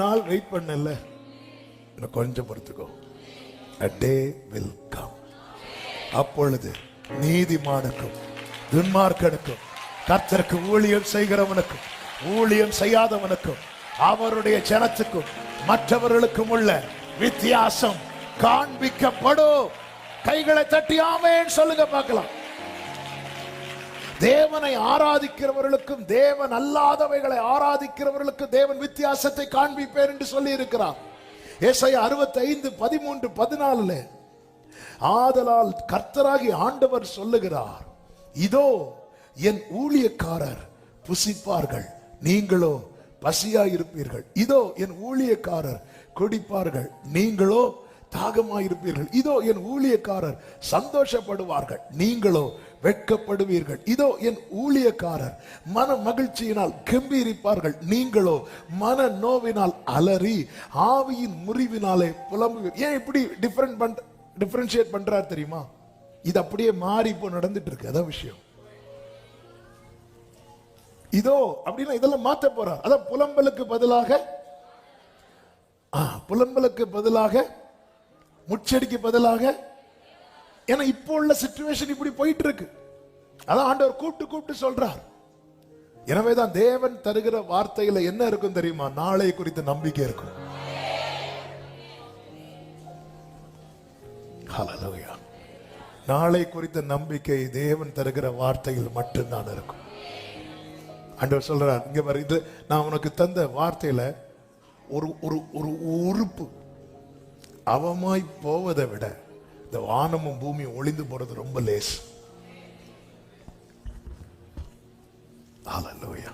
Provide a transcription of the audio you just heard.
நாள் வெயிட் பண்ணல, கொஞ்சம் பொறுத்துக்கோ. A day will come. அப்பொழுது நீதிமானுக்கும் துன்மார்க்கனுக்கும் கர்த்தருக்கு ஊழியம் செய்கிறவனுக்கும் ஊழியம் செய்யாதவனுக்கும் அவருடைய ஜனத்துக்கும் மற்றவர்களுக்கும் உள்ள வித்தியாசம் காண்பிக்கப்படும். கைகளை தட்டி ஆமென் சொல்லுங்க பார்க்கலாம். தேவனை ஆராதிக்கிறவர்களுக்கும் தேவன் அல்லாதவைகளை ஆராதிக்கிறவர்களுக்கும் தேவன் வித்தியாசத்தை காண்பிப்பேன் என்று சொல்லி இருக்கிறார். ஏசாயா 65:13-14 ஆதலால் கர்த்தராகி ஆண்டவர் சொல்லுகிறார், இதோ என் ஊழியக்காரர் புசிப்பார்கள், நீங்களோ பசியாயிருப்பீர்கள். இதோ என் ஊழியக்காரர் குடிப்பார்கள், நீங்களோ தாகமாயிருப்பீர்கள். இதோ என் ஊழியக்காரர் சந்தோஷப்படுவார்கள், நீங்களோ வெட்கப்படுவீர்கள். இதோ என் ஊழியக்காரர் மன மகிழ்ச்சியினால் கம்பீரிப்பார்கள், நீங்களோ மன நோவினால் அலறி ஆவியின் முறிவினாலே புலம்புவீர்கள். ஏன் இப்படி டிஃபரன்ஷியேட் பண்றார் தெரியுமா? இது அப்படியே மாறி இப்போ நடந்துட்டு இருக்கு. அதான் விஷயம். இதோ அப்படின்னா இதெல்லாம் மாத்த போறார். அதான் புலம்பலுக்கு பதிலாக முச்சடிக்கு பதிலாக, ஏன்னா இப்போ உள்ள சிச்சுவேஷன் இப்படி போயிட்டு இருக்கு. அதான் ஆண்டவர் கூப்பிட்டு சொல்றார். எனவேதான் தேவன் தருகிற வார்த்தையில என்ன இருக்கும் தெரியுமா? நாளை குறித்த நம்பிக்கை இருக்கும். ஹல்லேலூயா. நாளை குறித்த நம்பிக்கை தேவன் தருகிற வார்த்தையில் மட்டும்தான் இருக்கும். ஆண்டவர் சொல்றார், இங்க பாரு, இது நான் உனக்கு தந்த வார்த்தையில ஒரு உறுப்பு அவமாய் போவதை விட இந்த வானமும் பூமியும் ஒளிந்து போறது ரொம்ப லேஸ். ஹல்லேலூயா.